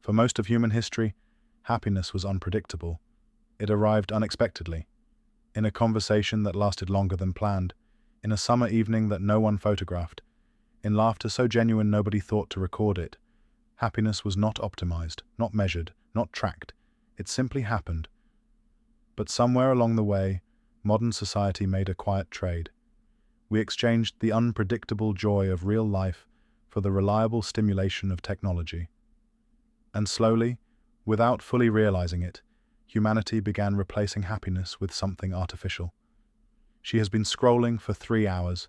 For most of human history, happiness was unpredictable. It arrived unexpectedly. In a conversation that lasted longer than planned, in a summer evening that no one photographed, in laughter so genuine nobody thought to record it. Happiness was not optimized, not measured, not tracked. It simply happened. But somewhere along the way, modern society made a quiet trade. We exchanged the unpredictable joy of real life for the reliable stimulation of technology. And slowly, without fully realizing it, humanity began replacing happiness with something artificial. She has been scrolling for 3 hours.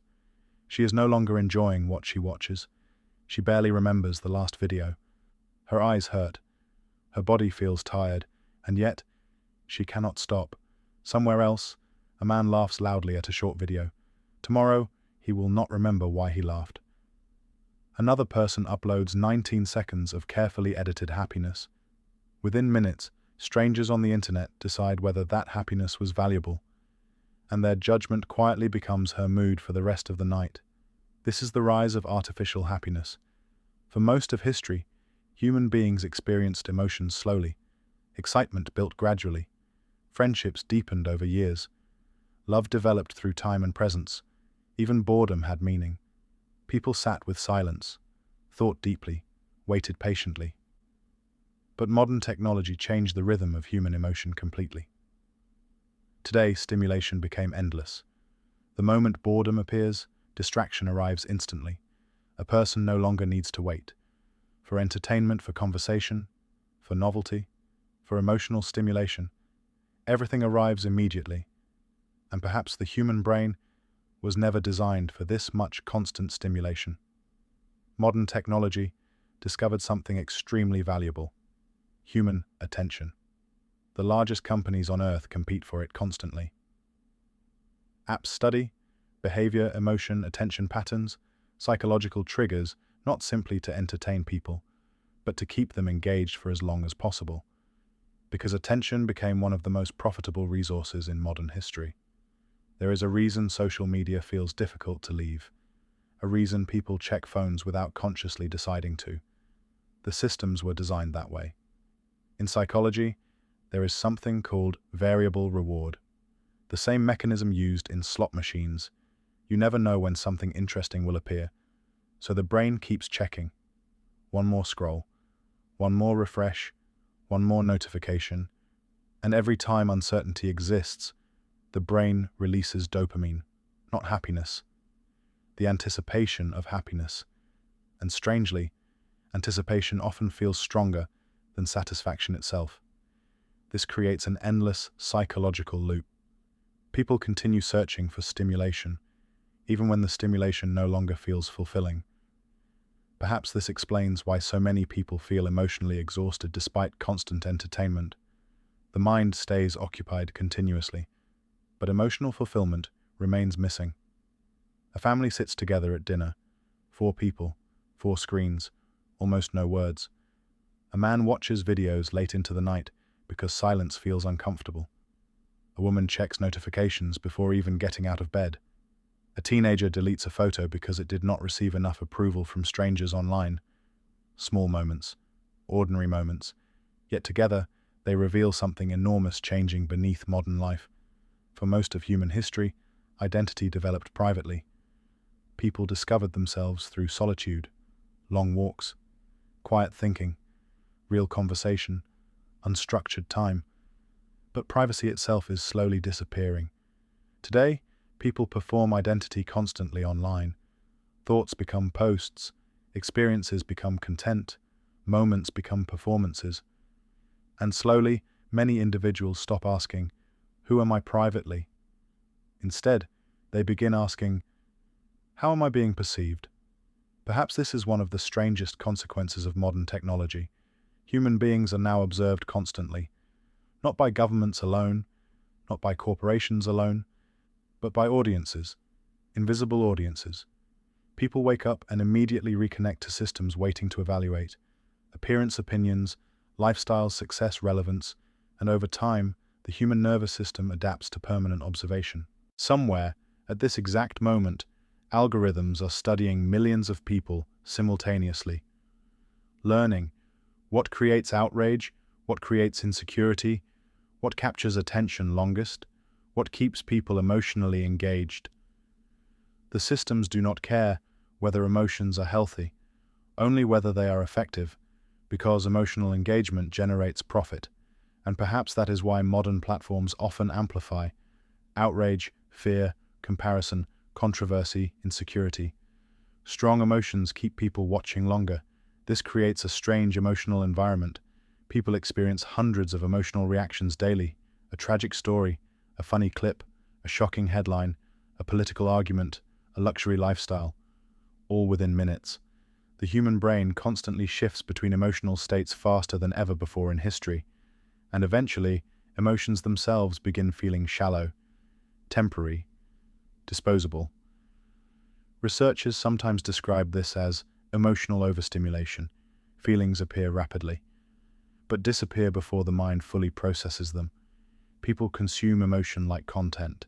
She is no longer enjoying what she watches. She barely remembers the last video. Her eyes hurt. Her body feels tired, and yet, she cannot stop. Somewhere else, a man laughs loudly at a short video. Tomorrow, he will not remember why he laughed. Another person uploads 19 seconds of carefully edited happiness. Within minutes, strangers on the internet decide whether that happiness was valuable, and their judgment quietly becomes her mood for the rest of the night. This is the rise of artificial happiness. For most of history, human beings experienced emotions slowly. Excitement built gradually. Friendships deepened over years. Love developed through time and presence. Even boredom had meaning. People sat with silence, thought deeply, waited patiently. But modern technology changed the rhythm of human emotion completely. Today, stimulation became endless. The moment boredom appears, distraction arrives instantly. A person no longer needs to wait. For entertainment, for conversation, for novelty, for emotional stimulation, everything arrives immediately. And perhaps the human brain was never designed for this much constant stimulation. Modern technology discovered something extremely valuable: human attention. The largest companies on Earth compete for it constantly. Apps study behavior, emotion, attention patterns, psychological triggers, not simply to entertain people, but to keep them engaged for as long as possible. Because attention became one of the most profitable resources in modern history. There is a reason social media feels difficult to leave, a reason people check phones without consciously deciding to. The systems were designed that way. In psychology, there is something called variable reward, the same mechanism used in slot machines. You never know when something interesting will appear, so the brain keeps checking. One more scroll, one more refresh, one more notification, and every time uncertainty exists, the brain releases dopamine, not happiness, the anticipation of happiness. And strangely, anticipation often feels stronger than satisfaction itself. This creates an endless psychological loop. People continue searching for stimulation, even when the stimulation no longer feels fulfilling. Perhaps this explains why so many people feel emotionally exhausted despite constant entertainment. The mind stays occupied continuously, but emotional fulfillment remains missing. A family sits together at dinner, 4 people, 4 screens, almost no words. A man watches videos late into the night because silence feels uncomfortable. A woman checks notifications before even getting out of bed. A teenager deletes a photo because it did not receive enough approval from strangers online. Small moments, ordinary moments, yet together they reveal something enormous changing beneath modern life. For most of human history, identity developed privately. People discovered themselves through solitude, long walks, quiet thinking, real conversation, unstructured time. But privacy itself is slowly disappearing. Today, people perform identity constantly online. Thoughts become posts, experiences become content, moments become performances. And slowly, many individuals stop asking, "Who am I privately?" Instead, they begin asking, "How am I being perceived?" Perhaps this is one of the strangest consequences of modern technology. Human beings are now observed constantly, not by governments alone, not by corporations alone, but by audiences, invisible audiences. People wake up and immediately reconnect to systems waiting to evaluate appearance, opinions, lifestyle, success, relevance, and over time, the human nervous system adapts to permanent observation. Somewhere, at this exact moment, algorithms are studying millions of people simultaneously, learning What creates outrage? What creates insecurity? What captures attention longest? What keeps people emotionally engaged? The systems do not care whether emotions are healthy, only whether they are effective, because emotional engagement generates profit, and perhaps that is why modern platforms often amplify outrage, fear, comparison, controversy, insecurity. Strong emotions keep people watching longer. This creates a strange emotional environment. People experience hundreds of emotional reactions daily: a tragic story, a funny clip, a shocking headline, a political argument, a luxury lifestyle, all within minutes. The human brain constantly shifts between emotional states faster than ever before in history, and eventually, emotions themselves begin feeling shallow, temporary, disposable. Researchers sometimes describe this as emotional overstimulation. Feelings appear rapidly, but disappear before the mind fully processes them. People consume emotion like content: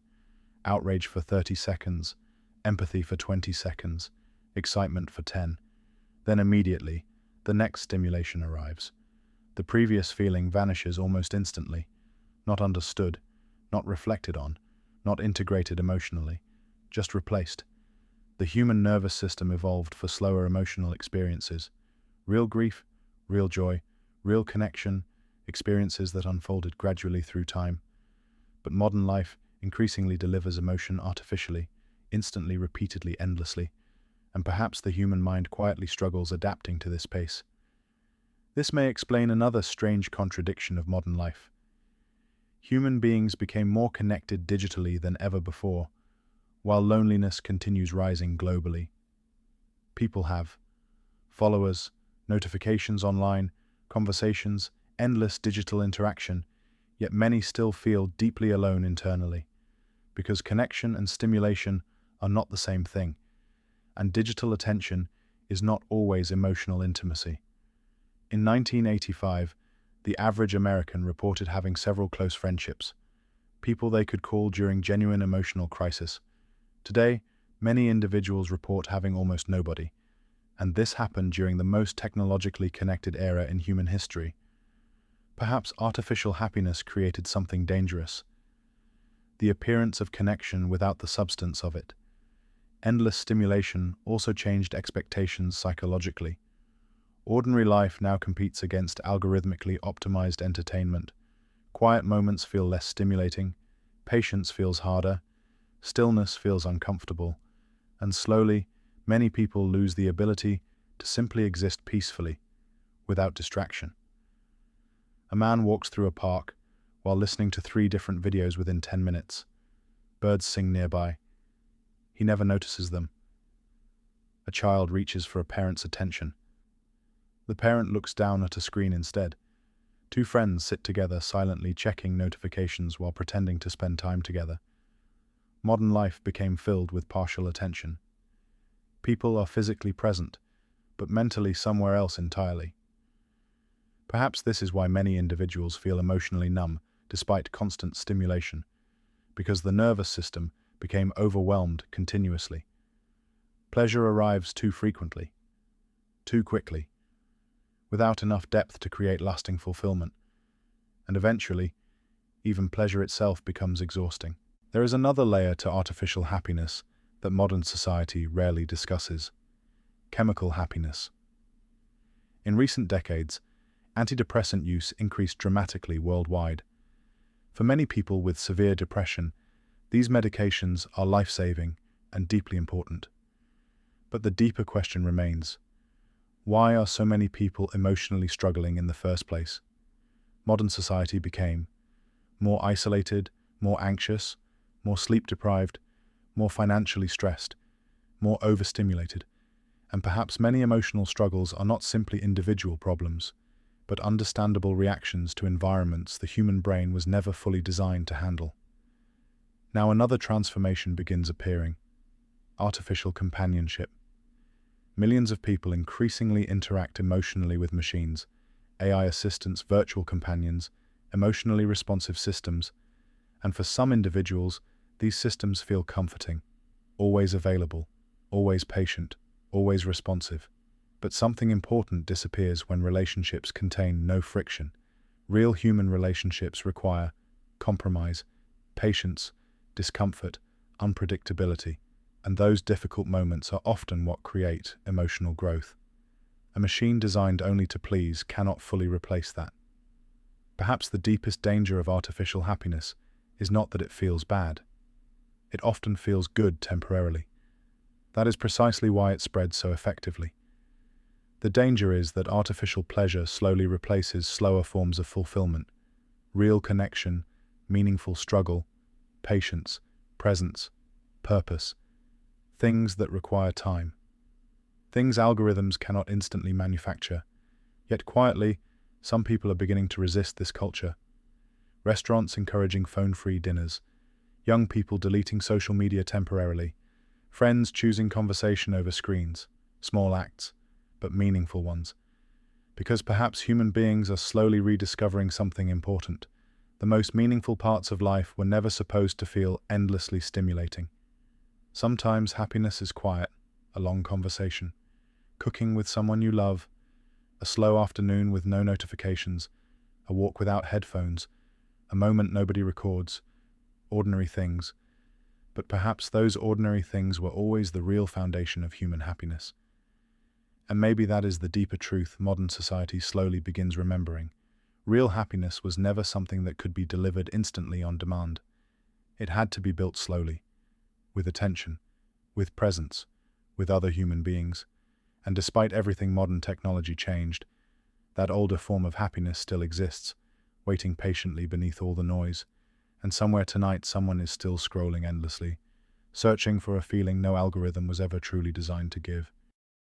outrage for 30 seconds, empathy for 20 seconds, excitement for 10. Then immediately, the next stimulation arrives. The previous feeling vanishes almost instantly, not understood, not reflected on, not integrated emotionally, just replaced. The human nervous system evolved for slower emotional experiences: real grief, real joy, real connection, experiences that unfolded gradually through time. But modern life increasingly delivers emotion artificially, instantly, repeatedly, endlessly, and perhaps the human mind quietly struggles adapting to this pace. This may explain another strange contradiction of modern life. Human beings became more connected digitally than ever before, while loneliness continues rising globally. People have followers, notifications online, conversations, endless digital interaction, yet many still feel deeply alone internally, because connection and stimulation are not the same thing, and digital attention is not always emotional intimacy. In 1985, the average American reported having several close friendships, people they could call during genuine emotional crisis. Today, many individuals report having almost nobody, and this happened during the most technologically connected era in human history. Perhaps artificial happiness created something dangerous: the appearance of connection without the substance of it. Endless stimulation also changed expectations psychologically. Ordinary life now competes against algorithmically optimized entertainment. Quiet moments feel less stimulating, patience feels harder, stillness feels uncomfortable, and slowly, many people lose the ability to simply exist peacefully, without distraction. A man walks through a park while listening to 3 different videos within 10 minutes. Birds sing nearby. He never notices them. A child reaches for a parent's attention. The parent looks down at a screen instead. 2 friends sit together silently checking notifications while pretending to spend time together. Modern life became filled with partial attention. People are physically present, but mentally somewhere else entirely. Perhaps this is why many individuals feel emotionally numb despite constant stimulation, because the nervous system became overwhelmed continuously. Pleasure arrives too frequently, too quickly, without enough depth to create lasting fulfillment, and eventually, even pleasure itself becomes exhausting. There is another layer to artificial happiness that modern society rarely discusses: chemical happiness. In recent decades, antidepressant use increased dramatically worldwide. For many people with severe depression, these medications are life-saving and deeply important. But the deeper question remains: why are so many people emotionally struggling in the first place? Modern society became more isolated, more anxious, more sleep-deprived, more financially stressed, more overstimulated, and perhaps many emotional struggles are not simply individual problems, but understandable reactions to environments the human brain was never fully designed to handle. Now another transformation begins appearing: artificial companionship. Millions of people increasingly interact emotionally with machines, AI assistants, virtual companions, emotionally responsive systems, and for some individuals, these systems feel comforting, always available, always patient, always responsive. But something important disappears when relationships contain no friction. Real human relationships require compromise, patience, discomfort, unpredictability, and those difficult moments are often what create emotional growth. A machine designed only to please cannot fully replace that. Perhaps the deepest danger of artificial happiness is not that it feels bad. It often feels good temporarily. That is precisely why it spreads so effectively. The danger is that artificial pleasure slowly replaces slower forms of fulfillment, real connection, meaningful struggle, patience, presence, purpose, things that require time. Things algorithms cannot instantly manufacture. Yet quietly, some people are beginning to resist this culture. Restaurants encouraging phone-free dinners, young people deleting social media temporarily, friends choosing conversation over screens, small acts, but meaningful ones. Because perhaps human beings are slowly rediscovering something important. The most meaningful parts of life were never supposed to feel endlessly stimulating. Sometimes happiness is quiet, a long conversation, cooking with someone you love, a slow afternoon with no notifications, a walk without headphones, a moment nobody records, ordinary things. But perhaps those ordinary things were always the real foundation of human happiness. And maybe that is the deeper truth modern society slowly begins remembering. Real happiness was never something that could be delivered instantly on demand. It had to be built slowly, with attention, with presence, with other human beings. And despite everything modern technology changed, that older form of happiness still exists, waiting patiently beneath all the noise. And somewhere tonight someone is still scrolling endlessly, searching for a feeling no algorithm was ever truly designed to give.